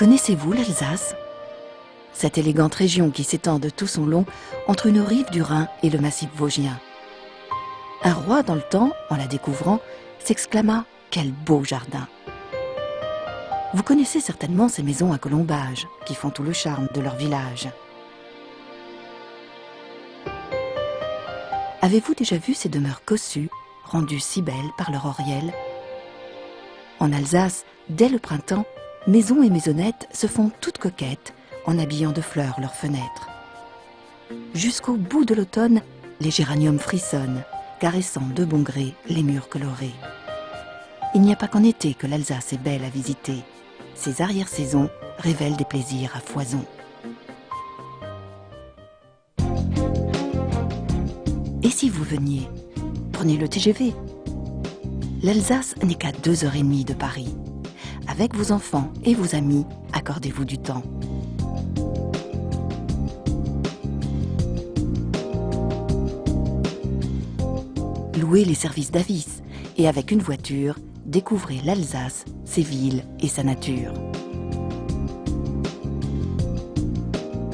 Connaissez-vous l'Alsace? Cette élégante région qui s'étend de tout son long entre une rive du Rhin et le massif vosgien. Un roi dans le temps, en la découvrant, s'exclama « Quel beau jardin !» Vous connaissez certainement ces maisons à colombages qui font tout le charme de leur village. Avez-vous déjà vu ces demeures cossues, rendues si belles par leur oriel? En Alsace, dès le printemps, maisons et maisonnettes se font toutes coquettes en habillant de fleurs leurs fenêtres. Jusqu'au bout de l'automne, les géraniums frissonnent, caressant de bon gré les murs colorés. Il n'y a pas qu'en été que l'Alsace est belle à visiter. Ses arrière-saisons révèlent des plaisirs à foison. Et si vous veniez? Prenez le TGV. L'Alsace n'est qu'à 2h30 de Paris. Avec vos enfants et vos amis, accordez-vous du temps. Louez les services d'Avis et avec une voiture, découvrez l'Alsace, ses villes et sa nature.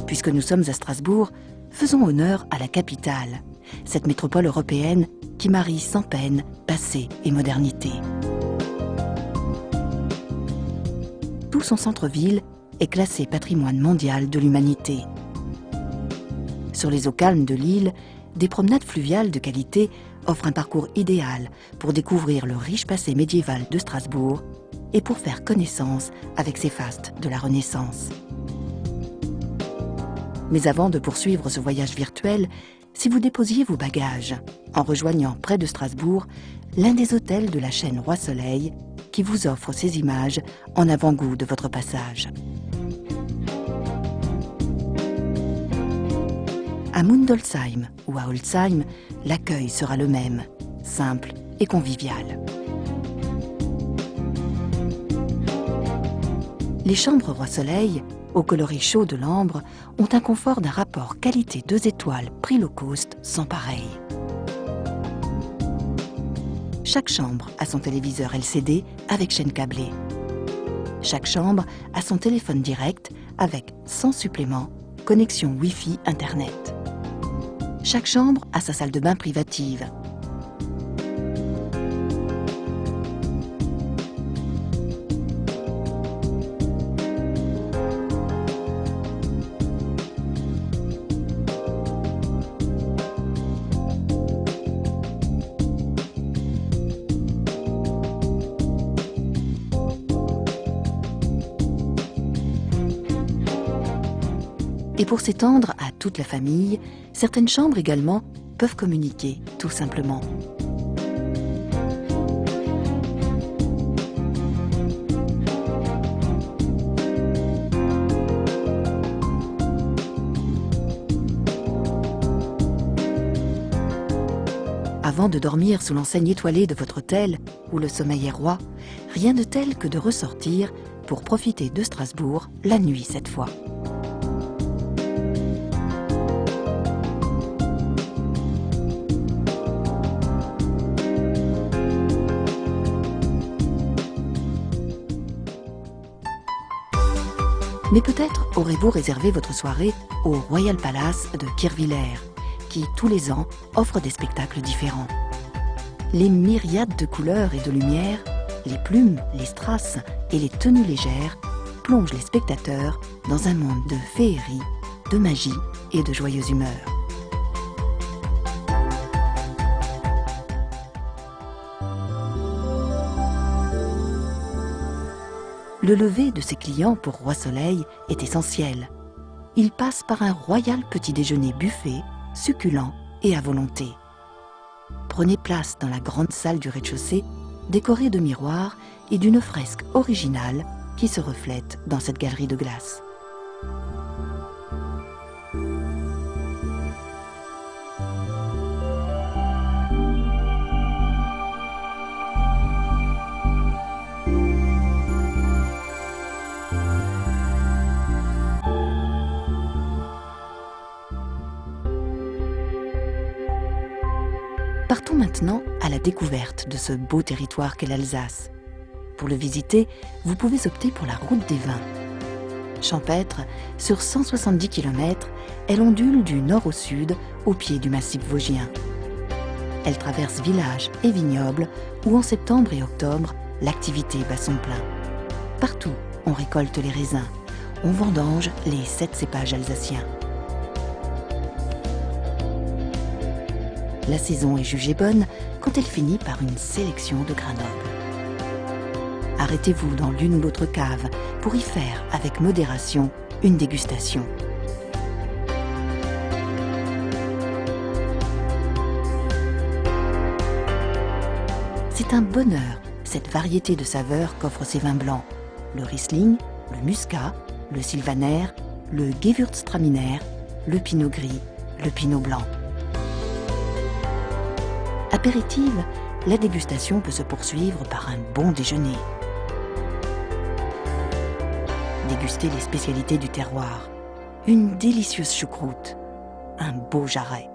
Puisque nous sommes à Strasbourg, faisons honneur à la capitale, cette métropole européenne qui marie sans peine passé et modernité. Tout son centre-ville est classé patrimoine mondial de l'humanité. Sur les eaux calmes de l'île, des promenades fluviales de qualité offrent un parcours idéal pour découvrir le riche passé médiéval de Strasbourg et pour faire connaissance avec ses fastes de la Renaissance. Mais avant de poursuivre ce voyage virtuel, si vous déposiez vos bagages en rejoignant près de Strasbourg l'un des hôtels de la chaîne Roi Soleil qui vous offre ces images en avant-goût de votre passage. À Mundolsheim ou à Holzheim, l'accueil sera le même, simple et convivial. Les chambres Roi Soleil, au coloris chaud de l'ambre, ont un confort d'un rapport qualité 2 étoiles prix low cost sans pareil. Chaque chambre a son téléviseur LCD avec chaîne câblée. Chaque chambre a son téléphone direct avec, sans supplément, connexion Wi-Fi Internet. Chaque chambre a sa salle de bain privative. Et pour s'étendre à toute la famille, certaines chambres également peuvent communiquer, tout simplement. Avant de dormir sous l'enseigne étoilée de votre hôtel, où le sommeil est roi, rien de tel que de ressortir pour profiter de Strasbourg la nuit cette fois. Mais peut-être aurez-vous réservé votre soirée au Royal Palace de Kirchwiller, qui, tous les ans, offre des spectacles différents. Les myriades de couleurs et de lumières, les plumes, les strass et les tenues légères plongent les spectateurs dans un monde de féerie, de magie et de joyeuse humeur. Le lever de ses clients pour Roi Soleil est essentiel. Il passe par un royal petit déjeuner buffet, succulent et à volonté. Prenez place dans la grande salle du rez-de-chaussée, décorée de miroirs et d'une fresque originale qui se reflète dans cette galerie de glace. Partons maintenant à la découverte de ce beau territoire qu'est l'Alsace. Pour le visiter, vous pouvez opter pour la route des vins. Champêtre, sur 170 km, elle ondule du nord au sud, au pied du massif vosgien. Elle traverse villages et vignobles où en septembre et octobre, l'activité bat son plein. Partout, on récolte les raisins, on vendange les 7 cépages alsaciens. La saison est jugée bonne quand elle finit par une sélection de grains nobles. Arrêtez-vous dans l'une ou l'autre cave pour y faire, avec modération, une dégustation. C'est un bonheur, cette variété de saveurs qu'offrent ces vins blancs. Le Riesling, le Muscat, le Sylvaner, le Gewürztraminer, le Pinot Gris, le Pinot Blanc. Apéritive, la dégustation peut se poursuivre par un bon déjeuner. Dégustez les spécialités du terroir. Une délicieuse choucroute, un beau jarret.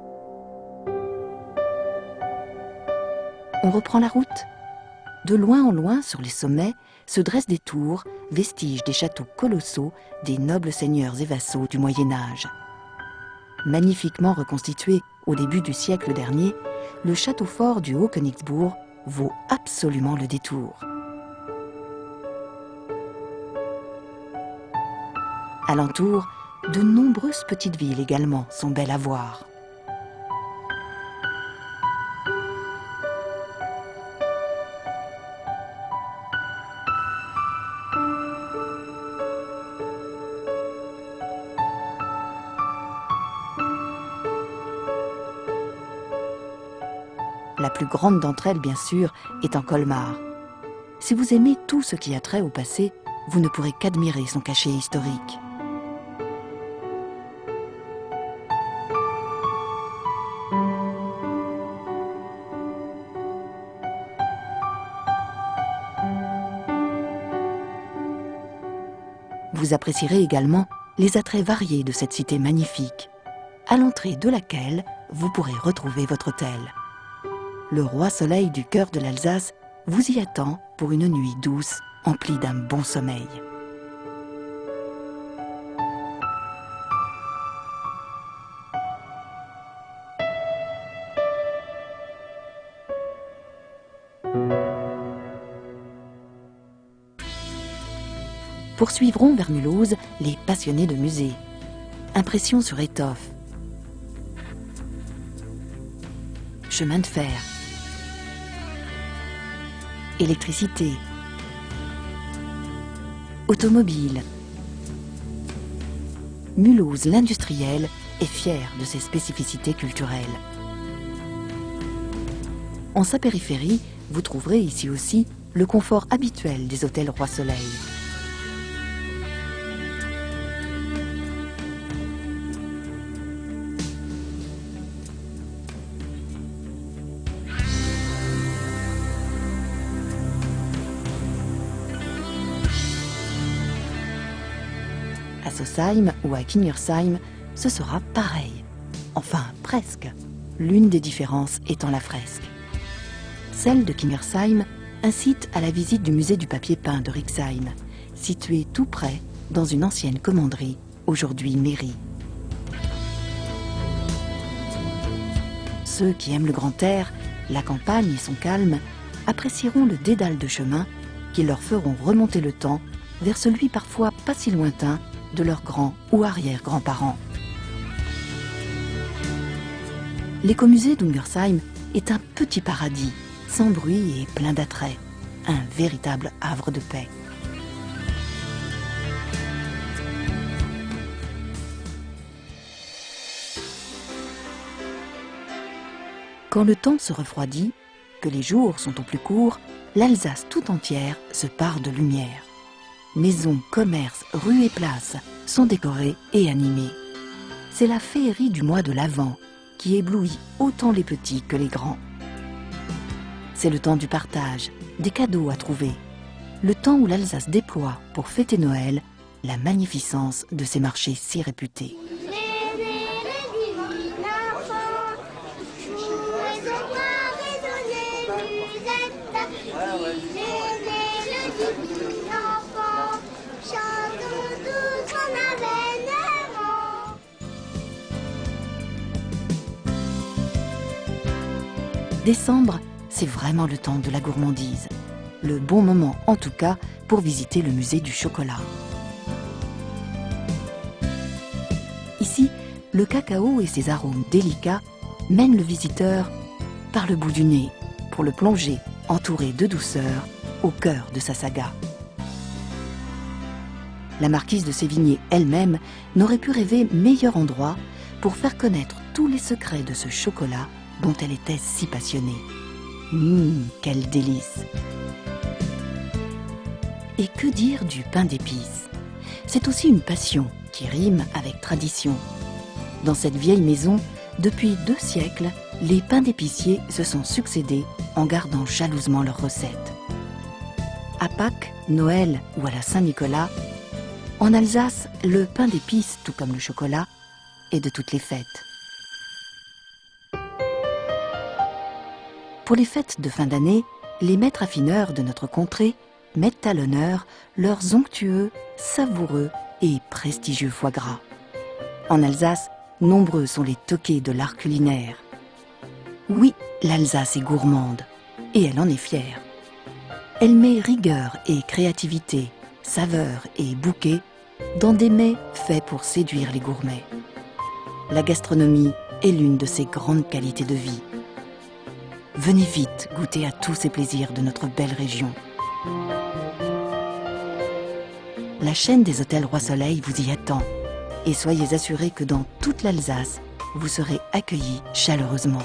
On reprend la route. De loin en loin, sur les sommets, se dressent des tours, vestiges des châteaux colossaux des nobles seigneurs et vassaux du Moyen-Âge. Magnifiquement reconstitué au début du siècle dernier, le château fort du Haut-Königsbourg vaut absolument le détour. Alentour, de nombreuses petites villes également sont belles à voir. La plus grande d'entre elles, bien sûr, est en Colmar. Si vous aimez tout ce qui a trait au passé, vous ne pourrez qu'admirer son cachet historique. Vous apprécierez également les attraits variés de cette cité magnifique, à l'entrée de laquelle vous pourrez retrouver votre hôtel. Le roi soleil du cœur de l'Alsace vous y attend pour une nuit douce, emplie d'un bon sommeil. Poursuivront vers Mulhouse les passionnés de musée. Impression sur étoffe. Chemin de fer. Électricité. Automobile. Mulhouse l'industriel est fier de ses spécificités culturelles. En sa périphérie, vous trouverez ici aussi le confort habituel des hôtels Roi Soleil. À Sausheim ou à Kingersheim, ce sera pareil. Enfin, presque. L'une des différences étant la fresque. Celle de Kingersheim incite à la visite du musée du papier peint de Rixheim, situé tout près dans une ancienne commanderie, aujourd'hui mairie. Ceux qui aiment le grand air, la campagne et son calme, apprécieront le dédale de chemin qui leur feront remonter le temps vers celui parfois pas si lointain de leurs grands ou arrière-grands-parents. L'écomusée d'Ungersheim est un petit paradis, sans bruit et plein d'attraits, un véritable havre de paix. Quand le temps se refroidit, que les jours sont au plus courts, l'Alsace tout entière se pare de lumière. Maisons, commerces, rues et places sont décorées et animées. C'est la féerie du mois de l'Avent qui éblouit autant les petits que les grands. C'est le temps du partage, des cadeaux à trouver, le temps où l'Alsace déploie pour fêter Noël la magnificence de ses marchés si réputés. Décembre, c'est vraiment le temps de la gourmandise. Le bon moment en tout cas pour visiter le musée du chocolat. Ici, le cacao et ses arômes délicats mènent le visiteur par le bout du nez pour le plonger, entouré de douceur, au cœur de sa saga. La marquise de Sévigné elle-même n'aurait pu rêver meilleur endroit pour faire connaître tous les secrets de ce chocolat dont elle était si passionnée. Quel délice! Et que dire du pain d'épices? C'est aussi une passion qui rime avec tradition. Dans cette vieille maison, depuis 2 siècles, les pains d'épiciers se sont succédés en gardant jalousement leurs recettes. À Pâques, Noël ou à la Saint-Nicolas, en Alsace, le pain d'épices, tout comme le chocolat, est de toutes les fêtes. Pour les fêtes de fin d'année, les maîtres affineurs de notre contrée mettent à l'honneur leurs onctueux, savoureux et prestigieux foie gras. En Alsace, nombreux sont les toqués de l'art culinaire. Oui, l'Alsace est gourmande, et elle en est fière. Elle met rigueur et créativité, saveur et bouquet dans des mets faits pour séduire les gourmets. La gastronomie est l'une de ses grandes qualités de vie. Venez vite goûter à tous ces plaisirs de notre belle région. La chaîne des hôtels Roi Soleil vous y attend et soyez assurés que dans toute l'Alsace, vous serez accueillis chaleureusement.